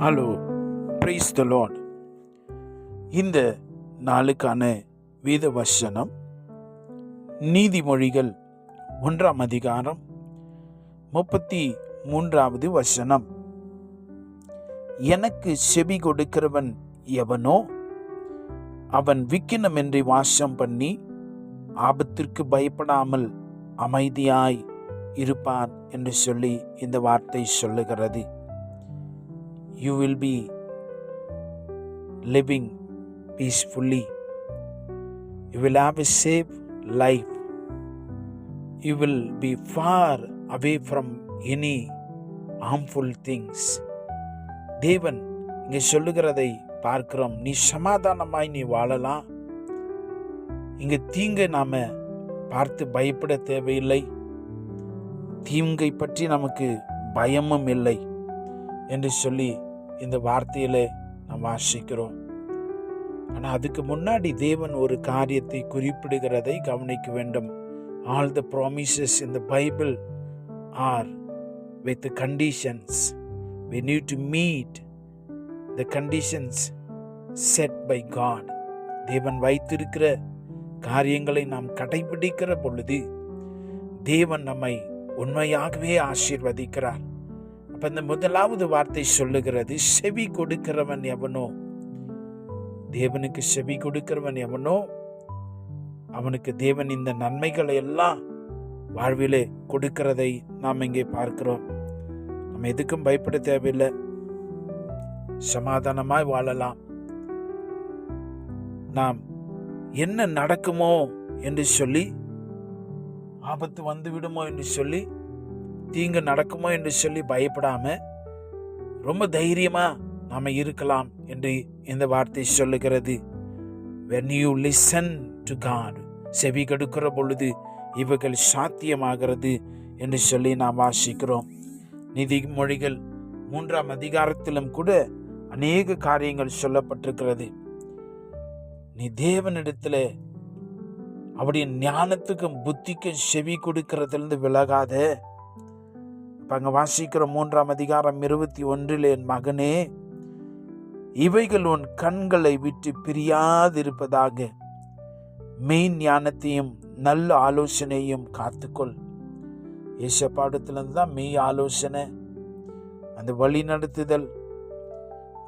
Hello, praise the Lord. இந்த நாளுக்கான வேத வசனம் நீதிமொழிகள் 1ஆம் அதிகாரம் 33வது வசனம். எனக்கு செவி கொடுக்கிறவன் எவனோ அவன் விக்கினமின்றி வாசம் பண்ணி ஆபத்திற்கு பயப்படாமல் அமைதியாய் இருப்பான் என்று சொல்லி இந்த வார்த்தை சொல்லுகிறது. You will be living peacefully. You will have a safe life. You will be far away from any harmful things. தேவன் இங்கே சொல்லுகிறதை பார்க்கிறோம். நீ சமாதானமாய் நீ வாழலாம். இங்கே தீங்கை நாம பார்த்து பயப்பட தேவையில்லை. தீங்கை பற்றி நமக்கு பயமும் இல்லை என்று சொல்லி இந்த வார்த்தையில நாம் வாசிக்கிறோம். ஆனால் அதுக்கு முன்னாடி தேவன் ஒரு காரியத்தை குறிப்பிடுகிறதை கவனிக்க வேண்டும். All the promises in the Bible are with the conditions. We need to meet the conditions set by God. தேவன் வைத்திருக்கிற காரியங்களை நாம் கடைபிடிக்கிற பொழுது தேவன் நம்மை உண்மையாகவே ஆசீர்வதிக்கிறார். அப்ப இந்த முதலாவது வார்த்தை சொல்லுகிறது, செவி கொடுக்கிறவன் எவனோ, தேவனுக்கு செவி கொடுக்கிறவன் எவனோ அவனுக்கு தேவன் இந்த நன்மைகளை எல்லாம் வாழ்விலே கொடுக்கிறதை நாம் இங்கே பார்க்கிறோம். நம்ம எதுக்கும் பயப்பட தேவையில்லை, சமாதானமாய் வாழலாம். நாம் என்ன நடக்குமோ என்று சொல்லி, ஆபத்து வந்து விடுமோ என்று சொல்லி, தீங்கு நடக்குமோ என்று சொல்லி பயப்படாம ரொம்ப தைரியமா நாம இருக்கலாம் என்று இந்த வார்த்தை சொல்லுகிறது. When you listen to God, செவி கொடுக்கிற பொழுது இவைகள் சாத்தியமாகிறது என்று சொல்லி நாம் வாசிக்கிறோம். நீதிமொழிகள் 3ஆம் அதிகாரத்திலும் கூட அநேக காரியங்கள் சொல்லப்பட்டிருக்கிறது. நீ தேவனிடத்துல அவருடைய ஞானத்துக்கும் புத்திக்கும் செவி கொடுக்கிறதிலிருந்து விலகாத. அங்க வாசிக்கிறோம் 3ஆம் அதிகாரம் 21, என் மகனே, இவைகள் உன் கண்களை விட்டு பிரியாதிருப்பதாக, மெய் ஞானத்தையும் நல்ல ஆலோசனையும் காத்துக்கொள். ஏசப்பாடத்திலிருந்து தான் மெய் ஆலோசனை, அந்த வழி நடத்துதல்,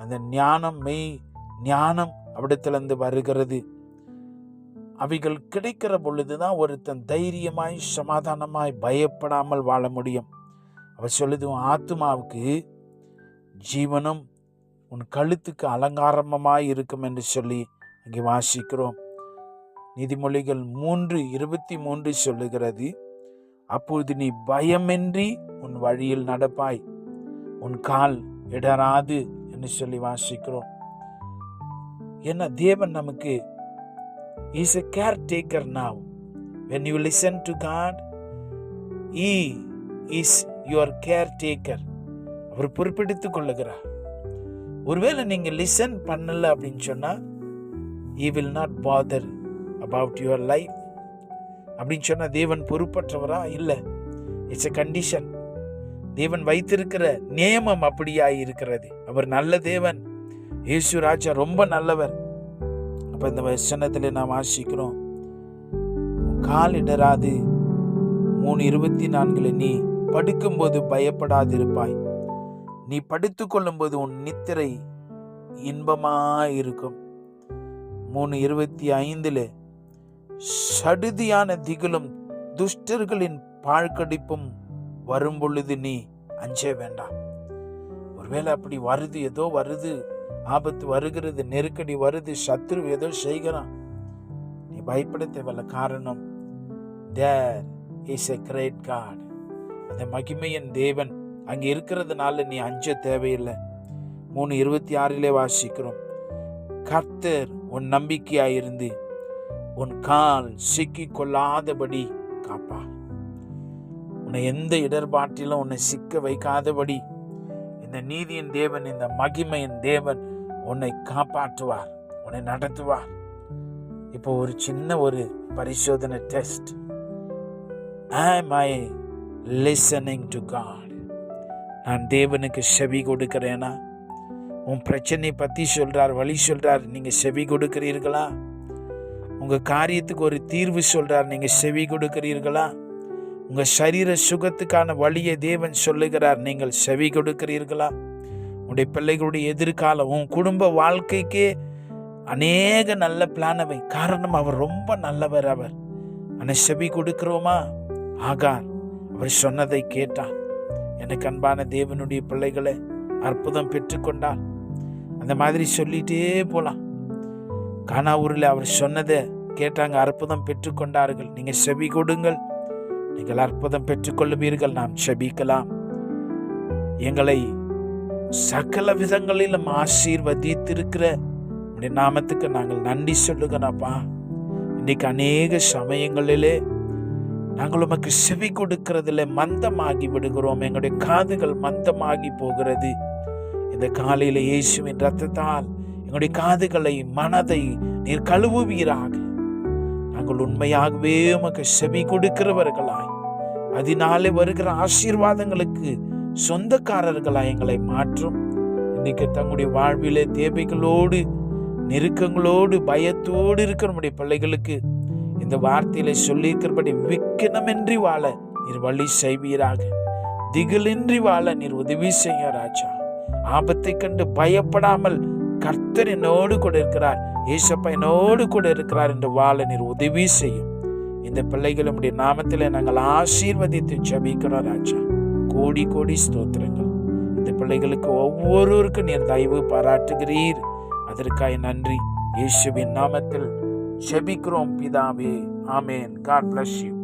அந்த ஞானம், மெய் ஞானம் அவிடத்திலிருந்து வருகிறது. அவைகள் கிடைக்கிற பொழுதுதான் ஒருத்தன் தைரியமாய் சமாதானமாய் பயப்படாமல் வாழ முடியும். அவர் சொல்லுது, உன் ஆத்துமாவுக்கு ஜீவனும் உன் கழுத்துக்கு அலங்காரமாய் இருக்கும் என்று சொல்லி அங்கே வாசிக்கிறோம். நீதிமொழிகள் 3:23 சொல்லுகிறது, அப்பொழுது நீ பயமின்றி உன் வழியில் நடப்பாய், உன் கால் இடராது என்று சொல்லி வாசிக்கிறோம். ஏன்னா தேவன் நமக்கு is a caretaker now. When you listen to God, He is your caretaker. அவர் பொறுப்பெடுத்துக் கொள்ளுகிறார். ஒருவேளை நீங்க லிசன் பண்ணல அப்படின்னு சொன்னா, He will not bother about your life அப்படின்னு சொன்னா தேவன் பொறுப்பற்றவரா? இல்ல, இட்ஸ் a condition. தேவன் வைத்திருக்கிற நியமம் அப்படியாய் இருக்கிறது. அவர் நல்ல தேவன். இயேசு ராஜா ரொம்ப நல்லவர். அப்ப இந்த வசனத்துல நாம் வாசிக்கிறோம், கால் இடராது 3:24, நீ படுக்கும்போது பயப்படாதிருப்பாய், நீ படுத்துக் கொள்ளும் போது உன் நித்திரை இன்பமாயிருக்கும். 3:25, சடுதியான திகிலும் துஷ்டர்களின் பாழ்கடிப்பும் வரும் பொழுது நீ அஞ்ச வேண்டாம். ஒருவேளை அப்படி வருது, ஏதோ வருது, ஆபத்து வருகிறது, நெருக்கடி வருது, சத்ரு ஏதோ செய்கிறான், நீ பயப்பட தேவையில்ல. காரணம், there is a great God. அந்த மகிமையின் தேவன் அங்க இருக்கிறதுனால நீ அஞ்ச தேவையில்லை. 3:26 வாசிக்கிறோம், கர்த்தர் உன் நம்பிக்கையாயிருந்து உன் கால் சிக்கி கொள்ளாதபடி காப்பார். உன்னை எந்த இடர்பாட்டிலும் உன்னை சிக்க வைக்காதபடி இந்த நீதியின் தேவன், இந்த மகிமையின் தேவன் உன்னை காப்பாற்றுவார், உன்னை நடத்துவார். இப்போ ஒரு சின்ன ஒரு பரிசோதனை test. Am I listening to God? நான் தேவனுக்கு செவி கொடுக்கிறேனா? உன் பிரச்சனை பற்றி சொல்கிறார், வழி சொல்கிறார், நீங்கள் செவி கொடுக்கிறீர்களா? உங்கள் காரியத்துக்கு ஒரு தீர்வு சொல்கிறார், நீங்கள் செவி கொடுக்கிறீர்களா? உங்கள் சரீர சுகத்துக்கான வழியை தேவன் சொல்லுகிறார், நீங்கள் செவி கொடுக்கிறீர்களா? உடைய பிள்ளைகளுடைய எதிர்காலம், உன் குடும்ப வாழ்க்கைக்கே அநேக நல்ல பிளானவை. காரணம் அவர் ரொம்ப நல்லவர். ஆனால் செவி கொடுக்கிறோமா? ஆகார் அவர் சொன்னதை கேட்டான். எனக்கு அன்பான தேவனுடைய பிள்ளைகளை, அற்புதம் பெற்றுக்கொண்டார். அந்த மாதிரி சொல்லிட்டே போலாம். கானாவூரில் அவர் சொன்னதை கேட்டாங்க, அற்புதம் பெற்றுக்கொண்டார்கள். நீங்கள் செவி கொடுங்கள், நீங்கள் அற்புதம் பெற்றுக்கொள்ளுவீர்கள். நாம் செபிக்கலாம். எங்களை சகல விதங்களிலும் ஆசீர்வதித்திருக்கிற உடைய நாமத்துக்கு நாங்கள் நன்றி சொல்லுகிறோம்ப்பா. இன்னைக்கு அநேக சமயங்களிலே நாங்கள் உமக்கு செவி கொடுக்கிறதுல மந்தமாகி விடுகிறோம். எங்களுடைய காதுகள் மந்தமாகி போகிறது. இந்த காலையில இயேசுவின் இரத்தத்தால் எங்களுடைய காதுகளை, மனதை நீர் கழுவுவீராக. நாங்கள் உண்மையாகவே உமக்கு செவி கொடுக்கிறவர்களாய், அதனாலே வருகிற ஆசீர்வாதங்களுக்கு சொந்தக்காரர்களாய் எங்களை மாற்றும். இன்னைக்கு தங்களுடைய வாழ்விலே தேவைகளோடு, நெருக்கங்களோடு, பயத்தோடு இருக்கிற நம்முடைய பிள்ளைகளுக்கு இந்த வார்த்தையில சொல்லியிருக்கிறபடி விக்கினமின்றி வாழ நீர் வழி செய்வீராக. திகிலின்றி வாழ நீர் உதவி செய்ய ராஜா. ஆபத்தை கண்டு பயப்படாமல் கர்த்தர் என்னோடு கூட இருக்கிறார், ஏசப்பா என்னோடு கூட இருக்கிறார் என்று வாழ நீர் உதவி செய்யும். இந்த பிள்ளைகள் உம்முடைய நாமத்திலே நாங்கள் ஆசீர்வதித்து ஜெபிக்கிறோம் ராஜா. கோடி கோடி ஸ்தோத்திரங்கள். இந்த பிள்ளைகளுக்கு ஒவ்வொருவருக்கும் நீர் தயவு பாராட்டுகிறீர். அதற்காக நன்றி. இயேசுவின் நாமத்தில் ஜெபிக்கிறோம் பிதாவே. ஆமென். God bless you.